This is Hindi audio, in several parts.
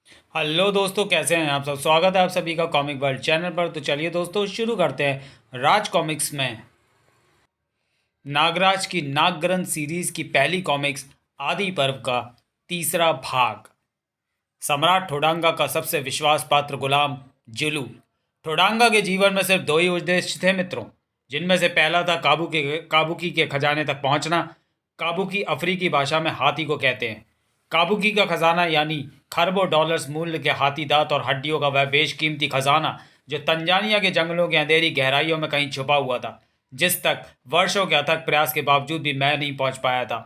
हेलो दोस्तों, कैसे हैं आप सब। स्वागत है आप सभी का कॉमिक वर्ल्ड चैनल पर। तो चलिए दोस्तों, शुरू करते हैं राज कॉमिक्स में नागराज की नागग्रंथ सीरीज की पहली कॉमिक्स आदि पर्व का तीसरा भाग। सम्राट ठोडांगा का सबसे विश्वास पात्र गुलाम जुलू। ठोडांगा के जीवन में सिर्फ दो ही उद्देश्य थे मित्रों, जिनमें से पहला था काबुकी के खजाने तक पहुंचना। काबुकी अफ्रीकी भाषा में हाथी को कहते हैं। काबुकी का खजाना यानी खरबों डॉलर्स मूल्य के हाथी दांत और हड्डियों का वह बेशकीमती खजाना जो तंजानिया के जंगलों की अंधेरी गहराइयों में कहीं छुपा हुआ था, जिस तक वर्षों के अथक प्रयास के बावजूद भी मैं नहीं पहुंच पाया था।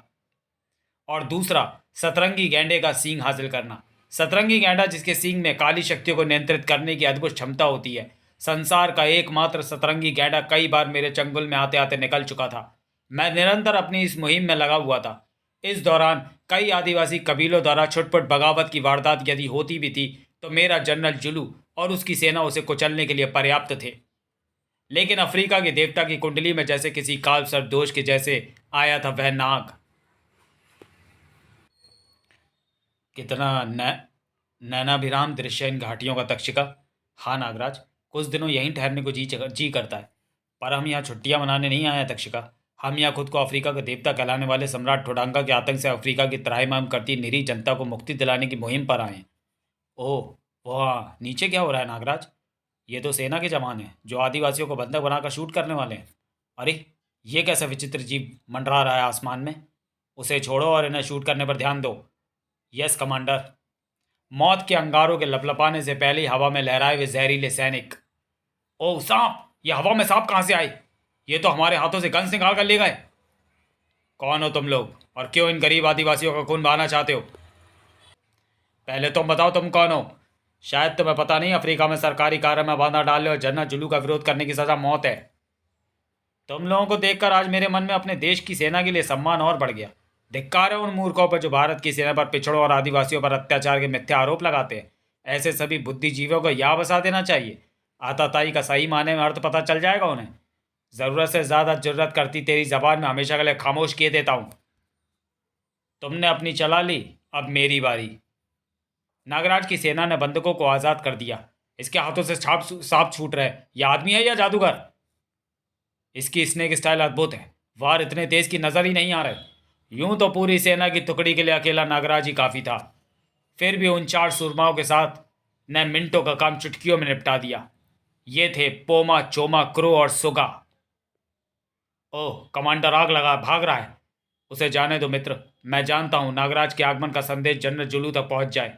और दूसरा, सतरंगी गैंडे का सींग हासिल करना। सतरंगी गैंडा, जिसके सींग में काली शक्तियों को नियंत्रित करने की अद्भुत क्षमता होती है। संसार का एकमात्र सतरंगी गैंडा कई बार मेरे चंगुल में आते आते निकल चुका था। मैं निरंतर अपनी इस मुहिम में लगा हुआ था। इस दौरान कई आदिवासी कबीलों द्वारा छुटपुट बगावत की वारदात यदि होती भी थी, तो मेरा जनरल जुलू और उसकी सेना उसे कुचलने के लिए पर्याप्त थे। लेकिन अफ्रीका के देवता की कुंडली में जैसे किसी काल सर्पदोष के जैसे आया था वह नाग। कितना नैनाभिराम दृश्य इन घाटियों का तक्षिका। हाँ नागराज, कुछ दिनों यहीं ठहरने को जी करता है, पर हम यहाँ छुट्टियाँ मनाने नहीं आए हैं तक्षिका। हम यहाँ खुद को अफ्रीका का देवता कहलाने वाले सम्राट ठोडांगा के आतंक से अफ्रीका की त्राहिमाम करती निरी जनता को मुक्ति दिलाने की मुहिम पर आए हैं। ओह, वहाँ नीचे क्या हो रहा है नागराज? ये तो सेना के जवान हैं जो आदिवासियों को बंधक बनाकर शूट करने वाले हैं। अरे, ये कैसा विचित्र जीव मंडरा रहा है आसमान में। उसे छोड़ो और इन्हें शूट करने पर ध्यान दो। Yes commander. मौत के अंगारों के लपलपाने से पहले ही हवा में लहराए हुए जहरीले सैनिक। ओह सांप! ये हवा में सांप कहाँ से आए? ये तो हमारे हाथों से गन्स निकाल कर ले गए। कौन हो तुम लोग और क्यों इन गरीब आदिवासियों का खून बहाना चाहते हो? पहले तुम बताओ, तुम कौन हो? शायद तुम्हें पता नहीं, अफ्रीका में सरकारी कार्य में बाधा डालने और जनरल जुलू का विरोध करने की सजा मौत है। तुम लोगों को देखकर आज मेरे मन में अपने देश की सेना के लिए सम्मान और बढ़ गया। धिक्कार है उन मूर्खों पर जो भारत की सेना पर पिछड़ों और आदिवासियों पर अत्याचार के मिथ्या आरोप लगाते हैं। ऐसे सभी बुद्धिजीवियों को यह बसा देना चाहिए। आताताई का सही माने में अर्थ पता चल जाएगा उन्हें। ज़रूरत से ज़्यादा जरूरत करती तेरी जबान में हमेशा के लिए खामोश किए देता हूँ। तुमने अपनी चला ली, अब मेरी बारी। नागराज की सेना ने बंधकों को आज़ाद कर दिया। इसके हाथों से सांप छूट रहे। यह आदमी है या जादूगर? इसकी स्नेक स्टाइल अद्भुत है। वार इतने तेज की नजर ही नहीं आ रहे। यूं तो पूरी सेना की टुकड़ी के लिए अकेला नागराज ही काफी था। फिर भी उन चार सुरमाओं के साथ ने मिनटों का काम चुटकियों में निपटा दिया। ये थे पोमा, चोमा, क्रो और सुगा। ओह, कमांडर आग लगा भाग रहा है। उसे जाने दो मित्र। मैं जानता हूं नागराज के आगमन का संदेश जनरल जुलू तक पहुंच जाए।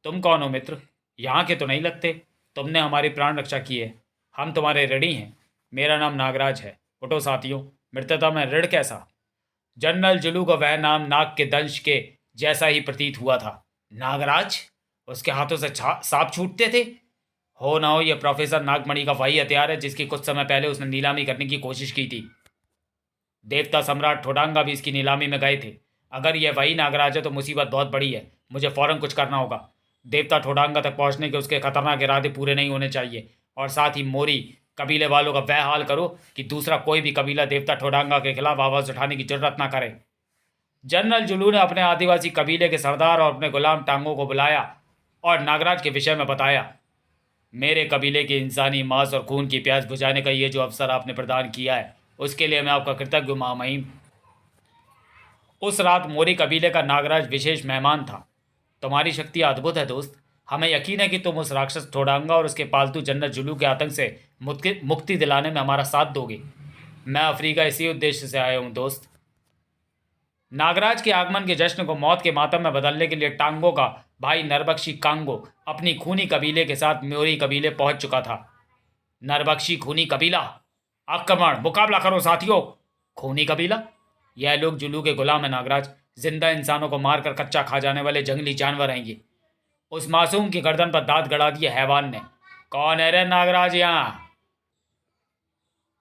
तुम कौन हो मित्र? यहाँ के तो नहीं लगते। तुमने हमारी प्राण रक्षा की है। हम तुम्हारे ऋणी हैं। मेरा नाम नागराज है। उठो साथियों, मित्रता में ऋण कैसा। जनरल जुलू का वह नाम नाग के दंश के जैसा ही प्रतीत हुआ था। नागराज? उसके हाथों से सांप छूटते थे। हो ना हो यह प्रोफेसर नागमणि का वही हथियार है जिसकी कुछ समय पहले उसने नीलामी करने की कोशिश की थी। देवता सम्राट ठोडांगा भी इसकी नीलामी में गए थे। अगर यह वही नागराज है तो मुसीबत बहुत बड़ी है। मुझे फौरन कुछ करना होगा। देवता ठोडांगा तक पहुंचने के उसके खतरनाक इरादे पूरे नहीं होने चाहिए। और साथ ही मोरी कबीले वालों का वह हाल करो कि दूसरा कोई भी कबीला देवता ठोडांगा के खिलाफ आवाज़ उठाने की जरूरत ना करे। जनरल जुलू ने अपने आदिवासी कबीले के सरदार और अपने गुलाम टांगों को बुलाया और नागराज के विषय में बताया। मेरे कबीले के इंसानी मांस और खून की प्यास बुझाने का ये जो अवसर आपने प्रदान किया है, उसके लिए मैं आपका कृतज्ञ हूं महामहिम। उस रात मोरी कबीले का नागराज विशेष मेहमान था। तुम्हारी शक्ति अद्भुत है दोस्त। हमें यकीन है कि तुम उस राक्षस ठोडांगा और उसके पालतू जनरल जुलू के आतंक से मुक्ति दिलाने में हमारा साथ दोगे। मैं अफ्रीका इसी उद्देश्य से आया हूँ दोस्त। नागराज के आगमन के जश्न को मौत के मातम में बदलने के लिए टांगों का भाई नरबक्षी कांगो अपनी खूनी कबीले के साथ मोरी कबीले पहुंच चुका था। नरबक्षी खूनी कबीला, आक्रमण, मुकाबला करो साथियों। खूनी कबीला? यह लोग जुलू के गुलाम है नागराज। जिंदा इंसानों को मारकर कच्चा खा जाने वाले जंगली जानवर हैं ये। उस मासूम की गर्दन पर दांत गड़ा दिए हैवान ने। कौन है रे नागराज यहाँ?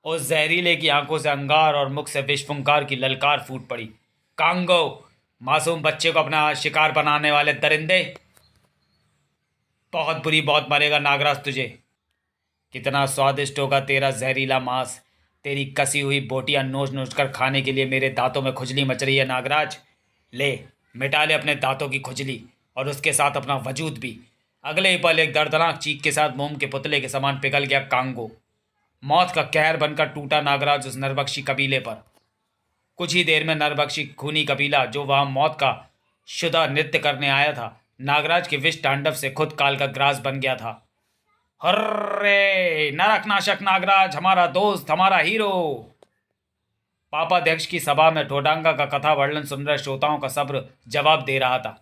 उस जहरीले की आंखों से अंगार और मुख से विषफुंकार की ललकार फूट पड़ी। कांगो, मासूम बच्चे को अपना शिकार बनाने वाले दरिंदे! बहुत बुरी मौत मरेगा नागराज तुझे। कितना स्वादिष्ट होगा तेरा जहरीला मांस। तेरी कसी हुई बोटियां नोच नोच कर खाने के लिए मेरे दांतों में खुजली मच रही है नागराज। ले, मिटा ले अपने दांतों की खुजली। और उसके साथ अपना वजूद भी। अगले ही पल एक दर्दनाक चीख के साथ मोम के पुतले के समान पिघल गया कांगो। मौत का कहर बनकर टूटा नागराज उस नरबख्शी कबीले पर। कुछ ही देर में नरबख्शी खूनी कबीला जो वहां मौत का शुदा नृत्य करने आया था, नागराज के विष तांडव से खुद काल का ग्रास बन गया था। हर्रे नरकनाशक नागराज, हमारा दोस्त, हमारा हीरो। पापाध्यक्ष की सभा में ठोडांगा का कथा वर्णन सुन रहे श्रोताओं का सब्र जवाब दे रहा था।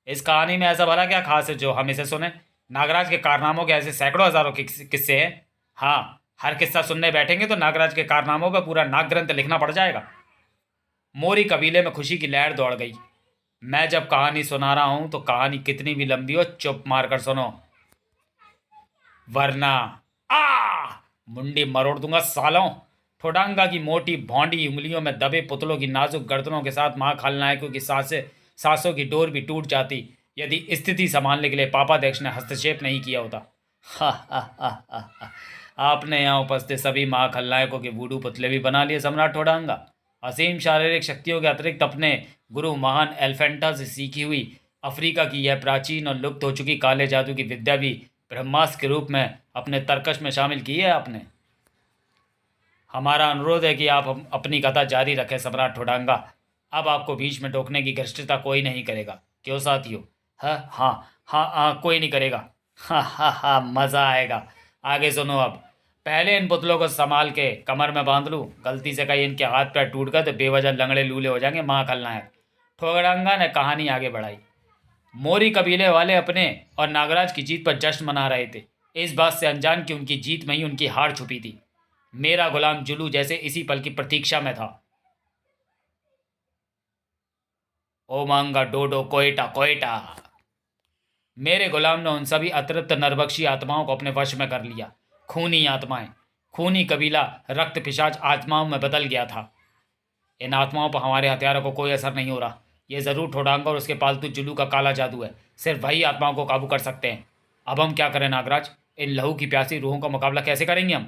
इस कहानी में ऐसा भला क्या खास है जो हम इसे सुने? नागराज के कारनामों के ऐसे सैकड़ों हजारों किस्से हैं। हाँ, हर किस्सा सुनने बैठेंगे तो नागराज के कारनामों पर पूरा नाग ग्रंथ लिखना पड़ जाएगा। मोरी कबीले में खुशी की लहर दौड़ गई। मैं जब कहानी सुना रहा हूं तो कहानी कितनी भी लंबी हो चुप मारकर सुनो, वरना आ मुंडी मरोड़ दूंगा सालों। ठोडांगा की मोटी भौंडी उंगलियों में दबे पुतलों की नाजुक गर्दनों के साथ मां खलनायकों की सांसों की डोर भी टूट जाती यदि स्थिति संभालने के लिए पापाध्यक्ष ने हस्तक्षेप नहीं किया होता। हा हा हा हा हा। आपने यहाँ उपस्थित सभी मां खलनायकों के बूढ़ू पुतले भी बना लिए सम्राट ठोडांगा। असीम शारीरिक शक्तियों के अतिरिक्त अपने गुरु महान एल्फेंटा से सीखी हुई अफ्रीका की यह प्राचीन और लुप्त हो चुकी काले जादू की विद्या भी ब्रह्मास्त्र के रूप में अपने तर्कश में शामिल की है आपने। हमारा अनुरोध है कि आप अपनी कथा जारी रखें सम्राट ठोडांगा। अब आपको बीच में टोकने की घृष्टता कोई नहीं करेगा, क्यों साथियों? हाँ हाँ हाँ हाँ, कोई नहीं करेगा। हाँ हाँ हाँ, मज़ा आएगा। आगे सुनो अब। पहले इन पुतलों को संभाल के कमर में बांध लूँ। गलती से कहीं इनके हाथ पैर टूट गए तो बेवजह लंगड़े लूले हो जाएंगे माँ खलनायक। ठोडांगा ने कहानी आगे बढ़ाई। मोरी कबीले वाले अपने और नागराज की जीत पर जश्न मना रहे थे, इस बात से अनजान कि उनकी जीत में ही उनकी हार छुपी थी। मेरा गुलाम जुलू जैसे इसी पल की प्रतीक्षा में था। ओ मांगा डोडो कोयटा कोयटा। मेरे गुलाम ने उन सभी अतृप्त नरबख्शी आत्माओं को अपने वश में कर लिया। खूनी आत्माएं, खूनी कबीला रक्त पिशाच आत्माओं में बदल गया था। इन आत्माओं पर हमारे हथियारों को कोई असर नहीं हो रहा। ये ज़रूर ठोडांगा और उसके पालतू जुलू का काला जादू है। सिर्फ वही आत्माओं को काबू कर सकते हैं। अब हम क्या करें नागराज? इन लहू की प्यासी रूहों का मुकाबला कैसे करेंगे हम?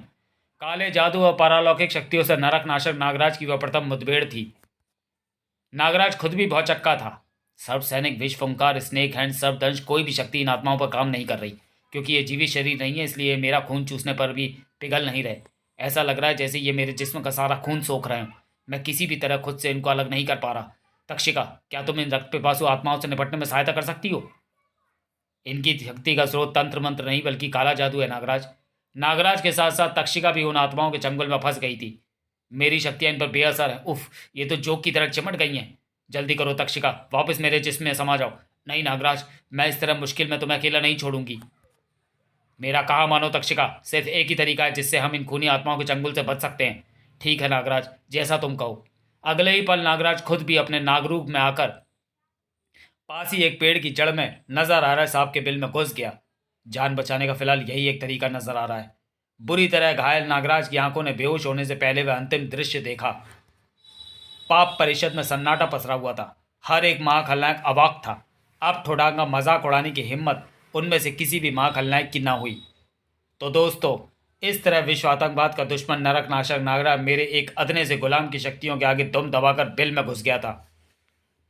काले जादू और पारालौकिक शक्तियों से नरक नाशक नागराज की वह प्रथम मुठभेड़ थी। नागराज खुद भी भौचक्का था। सर्व सैनिक, विष फुंकार, स्नेक हैंड, सर्वदंश, कोई भी शक्ति इन आत्माओं पर काम नहीं कर रही। क्योंकि ये जीवित शरीर नहीं है, इसलिए मेरा खून चूसने पर भी पिघल नहीं रहे। ऐसा लग रहा है जैसे ये मेरे जिस्म का सारा खून सोख रहे हैं। मैं किसी भी तरह खुद से इनको अलग नहीं कर पा रहा। तक्षिका, क्या तुम इन रक्त पिपासु आत्माओं से निपटने में सहायता कर सकती हो? इनकी शक्ति का स्रोत तंत्र मंत्र नहीं बल्कि काला जादू है नागराज। नागराज के साथ साथ तक्षिका भी उन आत्माओं के चंगुल में फंस गई थी। मेरी शक्तियां इन पर बेअसर है। उफ, ये तो जोक की तरह चिमट गई हैं। जल्दी करो तक्षिका, वापस मेरे जिस्म में समा जाओ। नहीं नागराज, मैं इस तरह मुश्किल में तुम्हें अकेला नहीं छोड़ूंगी। मेरा कहा मानो तक्षिका, सिर्फ एक ही तरीका है जिससे हम इन खूनी आत्माओं के चंगुल से बच सकते हैं। ठीक है नागराज, जैसा तुम कहो। अगले ही पल नागराज खुद भी अपने नागरूप में आकर पास ही एक पेड़ की जड़ में नजर आ रहे सांप के बिल में घुस गया। जान बचाने का फिलहाल यही एक तरीका नजर आ रहा है। बुरी तरह घायल नागराज की आंखों ने बेहोश होने से पहले वह अंतिम दृश्य देखा। पाप परिषद में सन्नाटा पसरा हुआ था। हर एक मां खलनायक अवाक था। अब ठोडांगा मजाक उड़ाने की हिम्मत उनमें से किसी भी मां खलनायक की ना हुई। तो दोस्तों, इस तरह विश्व आतंकवाद का दुश्मन नरक नाशक नागराज मेरे एक अदने से गुलाम की शक्तियों के आगे दम दबाकर बिल में घुस गया था।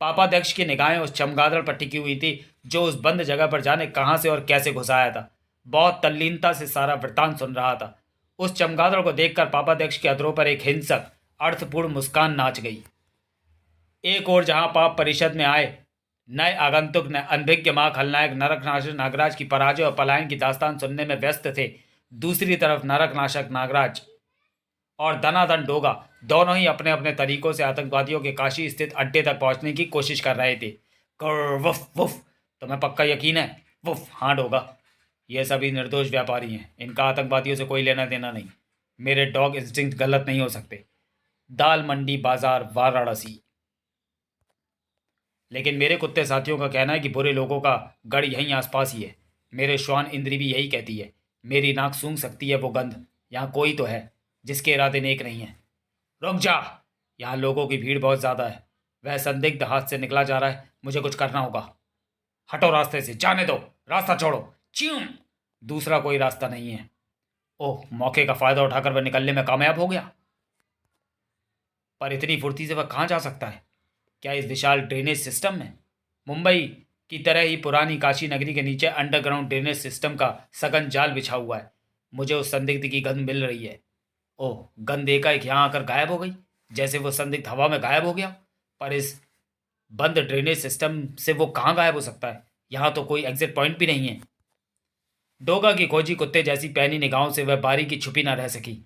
पापाध्यक्ष की निगाहें उस चमगादड़ पर टिकी हुई थी जो उस बंद जगह पर जाने कहाँ से और कैसे घुस आया था। बहुत तल्लीनता से सारा वृत्तांत सुन रहा था। उस चमगादड़ को देखकर पापाध्यक्ष के अधरों पर एक हिंसक अर्थपूर्ण मुस्कान नाच गई। एक और जहां पाप परिषद में आए नए आगंतुक ने अनभिज्ञ मां खलनायक नरकनाशक नागराज की पराजय और पलायन की दास्तान सुनने में व्यस्त थे, दूसरी तरफ नरकनाशक नागराज और दनादन डोगा दोनों ही अपने अपने तरीकों से आतंकवादियों के काशी स्थित अड्डे तक पहुंचने की कोशिश कर रहे थे। कर वुफ वुफ, तुम्हें पक्का यकीन है? वुफ, हाँ डोगा, ये सभी निर्दोष व्यापारी हैं। इनका आतंकवादियों से कोई लेना देना नहीं। मेरे डॉग इंस्टिंक्ट गलत नहीं हो सकते। दाल मंडी बाजार वाराणसी। लेकिन मेरे कुत्ते साथियों का कहना है कि बुरे लोगों का गढ़ यहीं आसपास ही है। मेरे श्वान इंद्री भी यही कहती है। मेरी नाक सूंघ सकती है वो गंध। यहाँ कोई तो है जिसके इरादे नेक नहीं है। रुक जा, यहाँ लोगों की भीड़ बहुत ज़्यादा है। वह संदिग्ध हाथ से निकला जा रहा है, मुझे कुछ करना होगा। हटो रास्ते से, जाने दो, रास्ता छोड़ो। च्यूं, दूसरा कोई रास्ता नहीं है। ओह, मौके का फ़ायदा उठाकर वह निकलने में कामयाब हो गया। पर इतनी फुर्ती से वह कहाँ जा सकता है? क्या इस विशाल ड्रेनेज सिस्टम में? मुंबई की तरह ही पुरानी काशी नगरी के नीचे अंडरग्राउंड ड्रेनेज सिस्टम का सघन जाल बिछा हुआ है। मुझे उस संदिग्ध की गंध मिल रही है। ओह, गंध एकाएक यहाँ आकर गायब हो गई, जैसे वो संदिग्ध हवा में गायब हो गया। पर इस बंद ड्रेनेज सिस्टम से वो कहाँ गायब हो सकता है? यहाँ तो कोई एग्जिट पॉइंट भी नहीं है। डोगा की खोजी कुत्ते जैसी पैनी निगाहों से वह बारीकी छुपी ना रह सकी।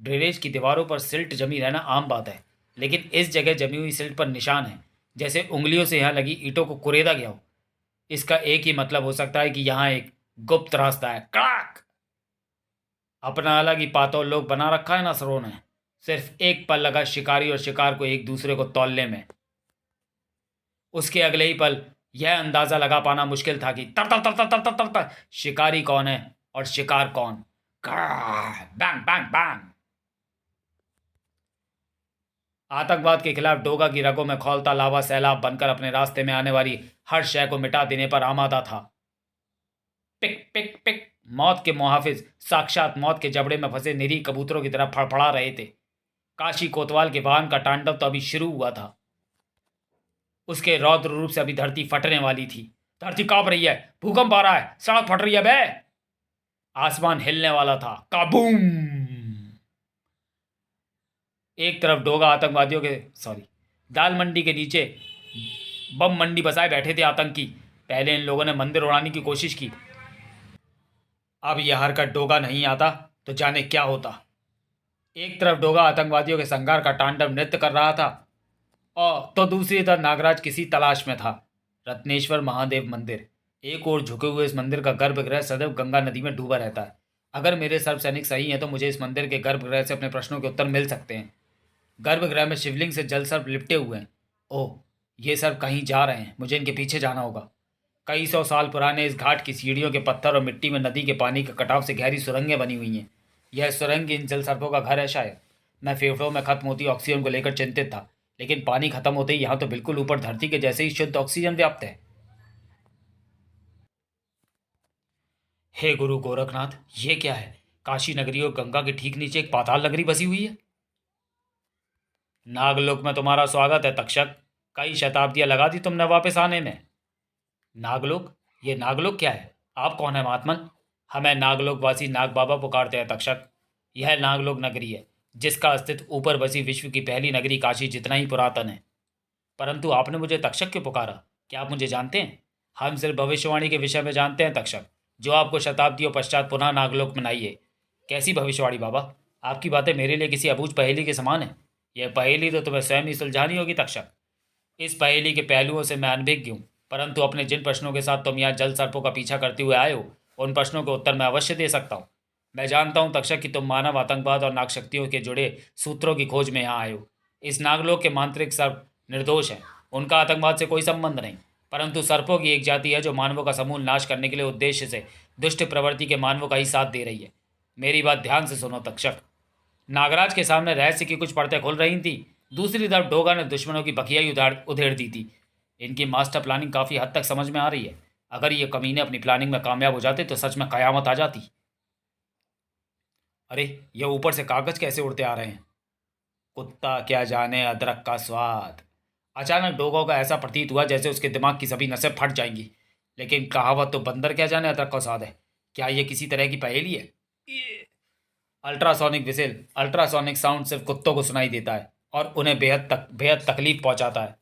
ड्रेनेज की दीवारों पर सिल्ट जमी रहना आम बात है, लेकिन इस जगह जमी हुई सिल्ट पर निशान है, जैसे उंगलियों से यहाँ लगी ईंटों को कुरेदा गया हो। इसका एक ही मतलब हो सकता है कि यहाँ एक गुप्त रास्ता है। कड़ाक! अपना अलग ही पातौल लोग बना रखा है ना सरों ने, सिर्फ एक पल लगा शिकारी और शिकार को एक दूसरे को तौलने में। उसके अगले ही पल यह अंदाजा लगा पाना मुश्किल था कि तर तर तर तर तर तर तर तर शिकारी कौन है और शिकार कौन। Bang bang bang! आतंकवाद के खिलाफ डोगा की रगों में खौलता लावा सैलाब बनकर अपने रास्ते में आने वाली हर शय को मिटा देने पर आमादा था। पिक पिक पिक! मौत के मुहाफिज साक्षात मौत के जबड़े में फंसे निरीह कबूतरों की तरह फड़फड़ा रहे थे। काशी कोतवाल के वाहन का तांडव तो अभी शुरू हुआ था। उसके रौद्र रूप से अभी धरती फटने वाली थी। धरती कांप रही है, भूकंप आ रहा है, सड़क फट रही है बे! आसमान हिलने वाला था। काबूम! एक तरफ डोगा आतंकवादियों के दाल मंडी के नीचे बम मंडी बसाए बैठे थे आतंकी। पहले इन लोगों ने मंदिर उड़ाने की कोशिश की, अब यह हरकत डोगा नहीं आता तो जाने क्या होता। एक तरफ डोगा आतंकवादियों के संघार का तांडव नृत्य कर रहा था और तो दूसरी तरफ नागराज किसी तलाश में था। रत्नेश्वर महादेव मंदिर। एक ओर झुके हुए इस मंदिर का गर्भगृह सदैव गंगा नदी में डूबा रहता है। अगर मेरे सर्व सैनिक सही हैं तो मुझे इस मंदिर के गर्भगृह से अपने प्रश्नों के उत्तर मिल सकते हैं। गर्भगृह में शिवलिंग से जल सर्प लिपटे हुए हैं। ओह, ये सर्प कहीं जा रहे हैं, मुझे इनके पीछे जाना होगा। कई सौ साल पुराने इस घाट की सीढ़ियों के पत्थर और मिट्टी में नदी के पानी के कटाव से गहरी सुरंगें बनी हुई हैं। यह सुरंग इन जल सर्पों का घर है शायद। मैं फेफड़ों में खत्म होती ऑक्सीजन को लेकर चिंतित था, लेकिन पानी खत्म होते ही यहाँ तो बिल्कुल ऊपर धरती के जैसे ही शुद्ध ऑक्सीजन व्याप्त है। हे गुरु गोरखनाथ, ये क्या है? काशी नगरी और गंगा के ठीक नीचे एक पाताल नगरी बसी हुई है। नागलोक में तुम्हारा स्वागत है तक्षक। कई शताब्दियां लगा दी तुमने वापस आने में। नागलोक? ये नागलोक क्या है? आप कौन है महात्मन? हमें नागलोकवासी नाग बाबा पुकारते हैं तक्षक। यह नागलोक नगरी है, जिसका अस्तित्व ऊपर बसी विश्व की पहली नगरी काशी जितना ही पुरातन है। परंतु आपने मुझे तक्षक क्यों पुकारा? क्या आप मुझे जानते हैं? हम सिर्फ भविष्यवाणी के विषय में जानते हैं तक्षक, जो आपको शताब्दियों पश्चात पुनः नागलोक में लाई है। कैसी भविष्यवाणी बाबा? आपकी बातें मेरे लिए किसी अबूझ पहेली के समान है। यह पहेली तो तुम्हें स्वयं ही सुलझानी होगी तक्षक। इस पहेली के पहलुओं से मैं अनभिज्ञ हूँ, परंतु अपने जिन प्रश्नों के साथ तुम यहाँ जल सर्पों का पीछा करते हुए आए हो, उन प्रश्नों के उत्तर मैं अवश्य दे सकता हूँ। मैं जानता हूँ तक्षक कि तुम मानव आतंकवाद और नाग शक्तियों के जुड़े सूत्रों की खोज में यहाँ आए हो। इस नागलोक के मांत्रिक सर्प निर्दोष हैं, उनका आतंकवाद से कोई संबंध नहीं। परंतु सर्पों की एक जाति है जो मानवों का समूल नाश करने के लिए उद्देश्य से दुष्ट प्रवृत्ति के मानवों का ही साथ दे रही है। मेरी बात ध्यान से सुनो तक्षक। नागराज के सामने रहस्य की कुछ परतें खुल रही थी। दूसरी तरफ डोगा ने दुश्मनों की बखियाई उधेड़ दी थी। इनकी मास्टर प्लानिंग काफ़ी हद तक समझ में आ रही है। अगर ये कमीने अपनी प्लानिंग में कामयाब हो जाते तो सच में कयामत आ जाती। अरे, ये ऊपर से कागज कैसे उड़ते आ रहे हैं? कुत्ता क्या जाने अदरक का स्वाद। अचानक डोगा को ऐसा प्रतीत हुआ जैसे उसके दिमाग की सभी नसें फट जाएंगी। लेकिन कहावत तो बंदर क्या जाने अदरक का स्वाद है। क्या ये किसी तरह की पहेली है? अल्ट्रासोनिक विसेल। अल्ट्रासोनिक साउंड सिर्फ कुत्तों को सुनाई देता है और उन्हें बेहद तकलीफ पहुंचाता है।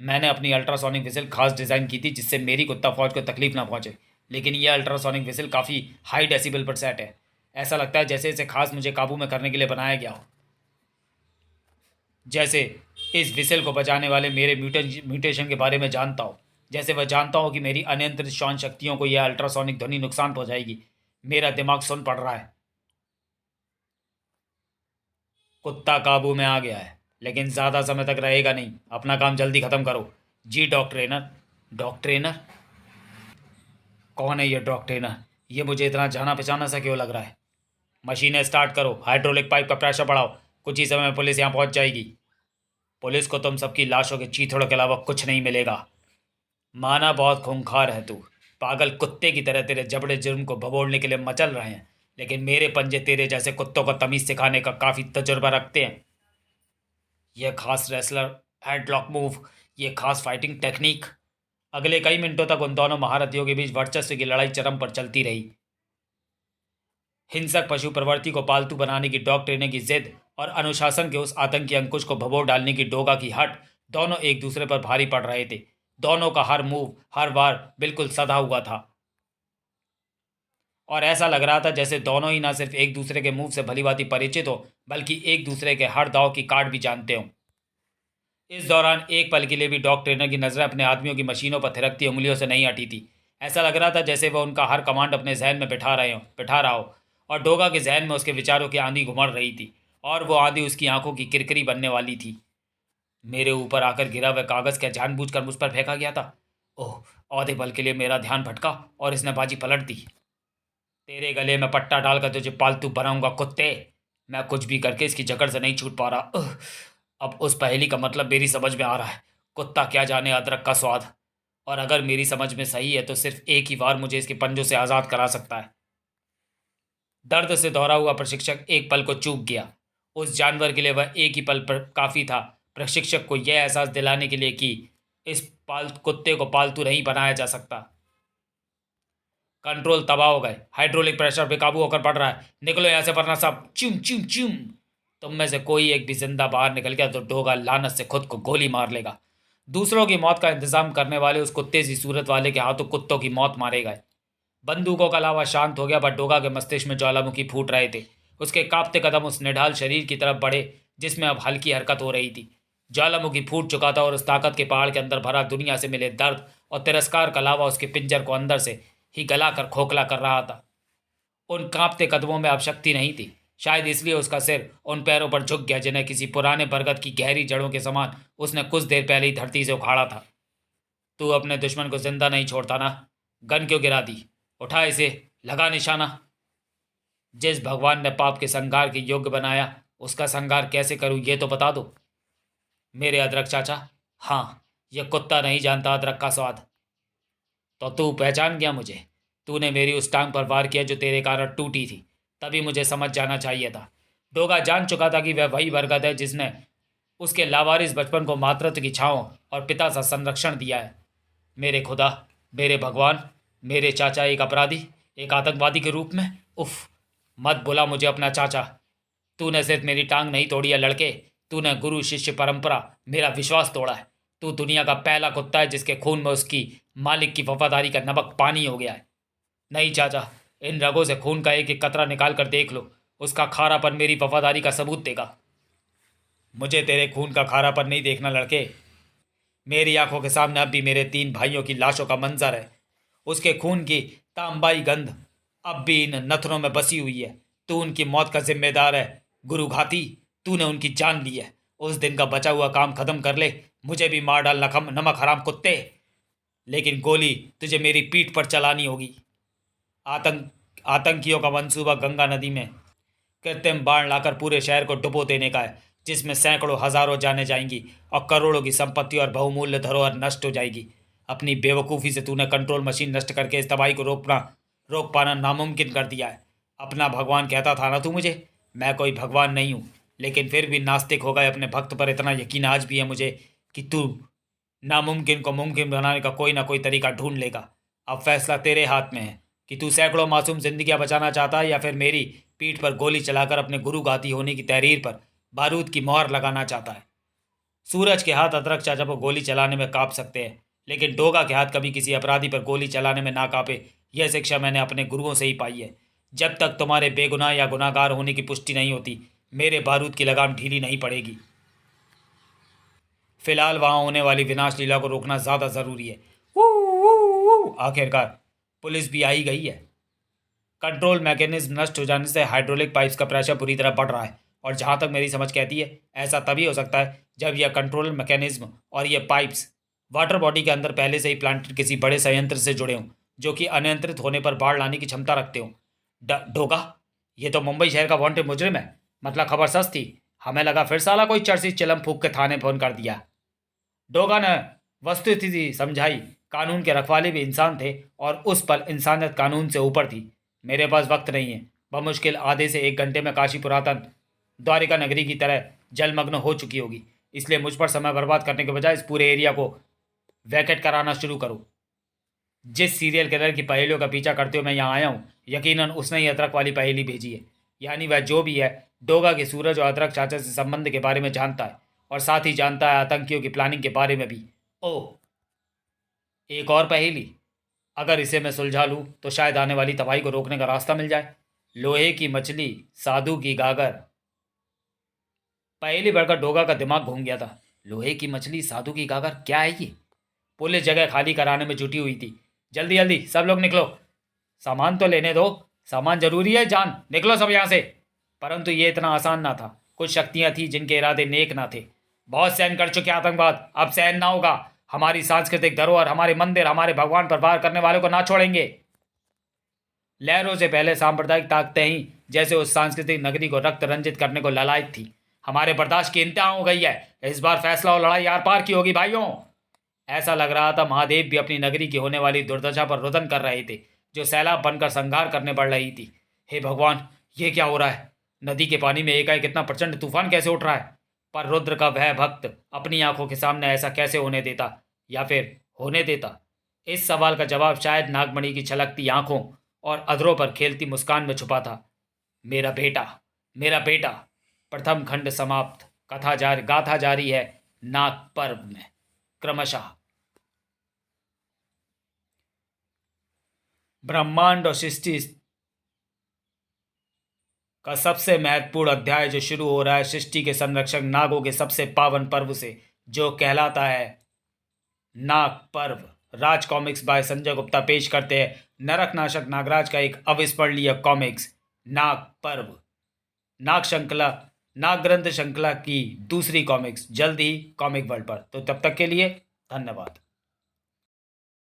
मैंने अपनी अल्ट्रासोनिक विसेल खास डिज़ाइन की थी जिससे मेरी कुत्ता फौज को तकलीफ ना पहुंचे, लेकिन यह अल्ट्रासोनिक विसेल काफ़ी हाई डेसिबल पर सेट है। ऐसा लगता है जैसे इसे खास मुझे काबू में करने के लिए बनाया गया हो। जैसे इस विसेल को बजाने वाले मेरे म्यूटेशन के बारे में जानता हो। जैसे वह जानता हो कि मेरी अनियंत्रित श्वान शक्तियों को यह अल्ट्रासोनिक ध्वनि नुकसान पहुंचाएगी। मेरा दिमाग सुन पड़ रहा है। कुत्ता काबू में आ गया है, लेकिन ज़्यादा समय तक रहेगा नहीं। अपना काम जल्दी ख़त्म करो। G dog trainer. Dog trainer? कौन है ये डॉग ट्रेनर? ये मुझे इतना जाना पहचाना सा क्यों लग रहा है? मशीनें स्टार्ट करो, हाइड्रोलिक पाइप का प्रेशर बढ़ाओ। कुछ ही समय में पुलिस यहाँ पहुँच जाएगी। पुलिस को तुम सबकी लाशों के चीथड़ों के अलावा कुछ नहीं मिलेगा। माना बहुत खूंखार है तू। पागल कुत्ते की तरह तेरे जबड़े जुर्म को भगोड़ने के लिए मचल रहे हैं, लेकिन मेरे पंजे तेरे जैसे कुत्तों को तमीज़ सिखाने का काफ़ी तजुर्बा रखते हैं। यह खास रेसलर हेडलॉक मूव, ये खास फाइटिंग टेक्निक। अगले कई मिनटों तक उन दोनों महारथियों के बीच वर्चस्व की लड़ाई चरम पर चलती रही। हिंसक पशु प्रवृत्ति को पालतू बनाने की डॉग ट्रेनिंग की जिद और अनुशासन के उस आतंकी अंकुश को भभो डालने की डोगा की हट, दोनों एक दूसरे पर भारी पड़ रहे थे। दोनों का हर मूव, हर वार बिल्कुल सधा हुआ था और ऐसा लग रहा था जैसे दोनों ही न सिर्फ एक दूसरे के मुंह से भलीभांति परिचित हो, बल्कि एक दूसरे के हर दाव की काट भी जानते हों। इस दौरान एक पल के लिए भी डॉग ट्रेनर की नजरें अपने आदमियों की मशीनों पर थिरकती उंगलियों से नहीं हटी थी। ऐसा लग रहा था जैसे वह उनका हर कमांड अपने जहन में बिठा रहा हो और डोगा के जहन में उसके विचारों की आंधी घुमड़ रही थी और वो आंधी उसकी आंखों की किरकिरी बनने वाली थी। मेरे ऊपर आकर गिरा हुआ कागज क्या जानबूझकर मुझ पर फेंका गया था? ओह! आधे पल के लिए मेरा ध्यान भटका और इसने बाजी पलट दी। तेरे गले में पट्टा डालकर तुझे पालतू बनाऊंगा कुत्ते। मैं कुछ भी करके इसकी जकड़ से नहीं छूट पा रहा। अब उस पहेली का मतलब मेरी समझ में आ रहा है। कुत्ता क्या जाने अदरक का स्वाद। और अगर मेरी समझ में सही है तो सिर्फ एक ही बार मुझे इसके पंजों से आज़ाद करा सकता है। दर्द से दौरा हुआ प्रशिक्षक एक पल को चूक गया। उस जानवर के लिए वह एक ही पल पर काफ़ी था, प्रशिक्षक को यह एहसास दिलाने के लिए कि इस कुत्ते को पालतू नहीं बनाया जा सकता। कंट्रोल तबाह हो गए। हाइड्रोलिक प्रेशर बेकाबू होकर बढ़ रहा है। निकलो यहाँ से वरना सब चुम चुम चुम। तुम में से कोई एक भी जिंदा बाहर निकल गया तो डोगा लानत से खुद को गोली मार लेगा। दूसरों की मौत का इंतजाम करने वाले उस कुत्ते सी सूरत वाले के हाथों कुत्तों की मौत मारे गए। बंदूकों का अलावा शांत हो गया, पर डोगा के मस्तिष्क में ज्वालामुखी फूट रहे थे। उसके कांपते कदम उस निढाल शरीर की तरफ बढ़े जिसमें अब हल्की हरकत हो रही थी। ज्वालामुखी फूट चुका था और उस ताकत के पहाड़ के अंदर भरा दुनिया से मिले दर्द और तिरस्कार के अलावा उसके पिंजर को अंदर से ही गलाकर खोखला कर रहा था। उन कांपते कदमों में अब शक्ति नहीं थी। शायद इसलिए उसका सिर उन पैरों पर झुक गया जिन्हें किसी पुराने बरगद की गहरी जड़ों के समान उसने कुछ देर पहले ही धरती से उखाड़ा था। तू अपने दुश्मन को जिंदा नहीं छोड़ता ना? गन क्यों गिरा दी? उठा इसे, लगा निशाना। जिस भगवान ने पाप के संहार के योग्य बनाया उसका संहार कैसे करूं ये तो बता दो मेरे अदरक चाचा। हाँ, यह कुत्ता नहीं जानता अदरक का स्वाद। तो तू पहचान गया मुझे। तूने मेरी उस टांग पर वार किया जो तेरे कारण टूटी थी। तभी मुझे समझ जाना चाहिए था। डोगा जान चुका था कि वह वही बरगद है जिसने उसके लावारिस बचपन को मातृत्व की छांव और पिता सा संरक्षण दिया है। मेरे खुदा, मेरे भगवान, मेरे चाचा एक अपराधी, एक आतंकवादी के रूप में। उफ, मत बुला मुझे अपना चाचा। तूने सिर्फ मेरी टांग नहीं तोड़ी है लड़के, तूने गुरु शिष्य परंपरा, मेरा विश्वास तोड़ा है। तू दुनिया का पहला कुत्ता है जिसके खून में उसकी मालिक की वफादारी का नमक पानी हो गया है। नहीं चाचा, इन रगों से खून का एक एक कतरा निकाल कर देख लो, उसका खारापन मेरी वफादारी का सबूत देगा। मुझे तेरे खून का खारापन नहीं देखना लड़के। मेरी आंखों के सामने अब भी मेरे 3 भाइयों की लाशों का मंजर है। उसके खून की तांबाई गंध अब भी इन नथनों में बसी हुई है। तू उनकी मौत का जिम्मेदार है गुरु घाती। तूने उनकी जान ली है। उस दिन का बचा हुआ काम खत्म कर ले, मुझे भी मार डाल नमक हराम कुत्ते। लेकिन गोली तुझे मेरी पीठ पर चलानी होगी। आतंकियों का मंसूबा गंगा नदी में कृत्रिम बाढ़ लाकर पूरे शहर को डुबो देने का है, जिसमें सैकड़ों हजारों जाने जाएंगी और करोड़ों की संपत्ति और बहुमूल्य धरोहर नष्ट हो जाएगी। अपनी बेवकूफ़ी से तूने कंट्रोल मशीन नष्ट करके इस तबाही को रोक पाना नामुमकिन कर दिया है। अपना भगवान कहता था ना तू मुझे। मैं कोई भगवान नहीं हूँ, लेकिन फिर भी नास्तिक हो गए अपने भक्त पर इतना यकीन आज भी है मुझे कि तू नामुमकिन को मुमकिन बनाने का कोई ना कोई तरीका ढूंढ लेगा। अब फैसला तेरे हाथ में है कि तू सैकड़ों मासूम जिंदगियां बचाना चाहता है या फिर मेरी पीठ पर गोली चलाकर अपने गुरुगाती होने की तहरीर पर बारूद की मोहर लगाना चाहता है। सूरज के हाथ अदरक चाचा को गोली चलाने में कांप सकते हैं, लेकिन डोगा के हाथ कभी किसी अपराधी पर गोली चलाने में ना कांपे। यह शिक्षा मैंने अपने गुरुओं से ही पाई है। जब तक तुम्हारे बेगुनाह या गुनाहगार होने की पुष्टि नहीं होती, मेरे बारूद की लगाम ढीली नहीं पड़ेगी। फिलहाल वहां होने वाली विनाश लीला को रोकना ज़्यादा ज़रूरी है। आखिरकार पुलिस भी आई गई है। कंट्रोल मैकेनिज्म नष्ट हो जाने से हाइड्रोलिक पाइप्स का प्रेशर पूरी तरह बढ़ रहा है, और जहां तक मेरी समझ कहती है ऐसा तभी हो सकता है जब यह कंट्रोल मैकेनिज्म और ये पाइप्स वाटर बॉडी के अंदर पहले से ही प्लांटेड किसी बड़े संयंत्र से जुड़े हों जो कि अनियंत्रित होने पर बाढ़ लाने की क्षमता रखते हों। डोगा, ये तो मुंबई शहर का वांटेड मुजरिम है। मतलब खबर सच थी। हमें लगा फिर साला कोई चर्ची चिलम फूक के थाने फोन कर दिया। डोगा ने वस्तुस्थिति समझाई। कानून के रखवाले भी इंसान थे और उस पल इंसानियत कानून से ऊपर थी। मेरे पास वक्त नहीं है। बमुश्किल आधे से 1 घंटे में काशी पुरातन द्वारिका नगरी की तरह जलमग्न हो चुकी होगी। इसलिए मुझ पर समय बर्बाद करने के बजाय इस पूरे एरिया को वैकेट कराना शुरू करो। जिस सीरियल किलर की पहेलियों का पीछा करते हो मैं यहाँ आया हूँ, यकीनन उसने ही अदरक वाली पहेली भेजी है। यानी वह जो भी है, डोगा के सूरज और अदरक चाचा से संबंध के बारे में जानता है, और साथ ही जानता है आतंकियों की प्लानिंग के बारे में भी। ओह, एक और पहेली। अगर इसे मैं सुलझा लूँ तो शायद आने वाली तबाही को रोकने का रास्ता मिल जाए। लोहे की मछली, साधु की गागर। पहेली बढ़कर डोगा का दिमाग घूम गया था। लोहे की मछली, साधु की गागर, क्या है ये? पुलिस जगह खाली कराने में जुटी हुई थी। जल्दी जल्दी सब लोग निकलो, सामान तो लेने दो, सामान जरूरी है जान, निकलो सब यहाँ से। परंतु ये इतना आसान ना था। कुछ शक्तियां थी जिनके इरादे नेक ना थे। बहुत सहन कर चुके आतंकवाद, अब सहन ना होगा। हमारी सांस्कृतिक धरोहर, हमारे मंदिर, हमारे भगवान पर वार करने वालों को ना छोड़ेंगे। लहरों से पहले सांप्रदायिक ताकतें ही जैसे उस सांस्कृतिक नगरी को रक्त रंजित करने को ललायत थी। हमारे बर्दाश्त की इंतहा हो गई है। इस बार फैसला और लड़ाई आर पार की होगी भाइयों। ऐसा लग रहा था महादेव भी अपनी नगरी की होने वाली दुर्दशा पर रुदन कर रहे थे, जो सैलाब बनकर संहार करने पड़ रही थी। हे भगवान, ये क्या हो रहा है? नदी के पानी में एकाएक इतना प्रचंड तूफान कैसे उठ रहा है? पर रुद्र का वह भक्त अपनी आंखों के सामने ऐसा कैसे होने देता, या फिर होने देता? इस सवाल का जवाब शायद नागमणि की छलकती आंखों और अधरों पर खेलती मुस्कान में छुपा था। मेरा बेटा, मेरा बेटा। प्रथम खंड समाप्त। गाथा जारी है नाग पर्व में क्रमशः। ब्रह्मांड और सृष्टि का सबसे महत्वपूर्ण अध्याय जो शुरू हो रहा है सृष्टि के संरक्षक नागों के सबसे पावन पर्व से, जो कहलाता है नाग पर्व। राज कॉमिक्स बाय संजय गुप्ता पेश करते हैं नरकनाशक नागराज का एक अविस्मरणीय कॉमिक्स, नाग पर्व। नाग ग्रंथ श्रृंखला की दूसरी कॉमिक्स जल्द ही कॉमिक वर्ल्ड पर। तो तब तक के लिए धन्यवाद।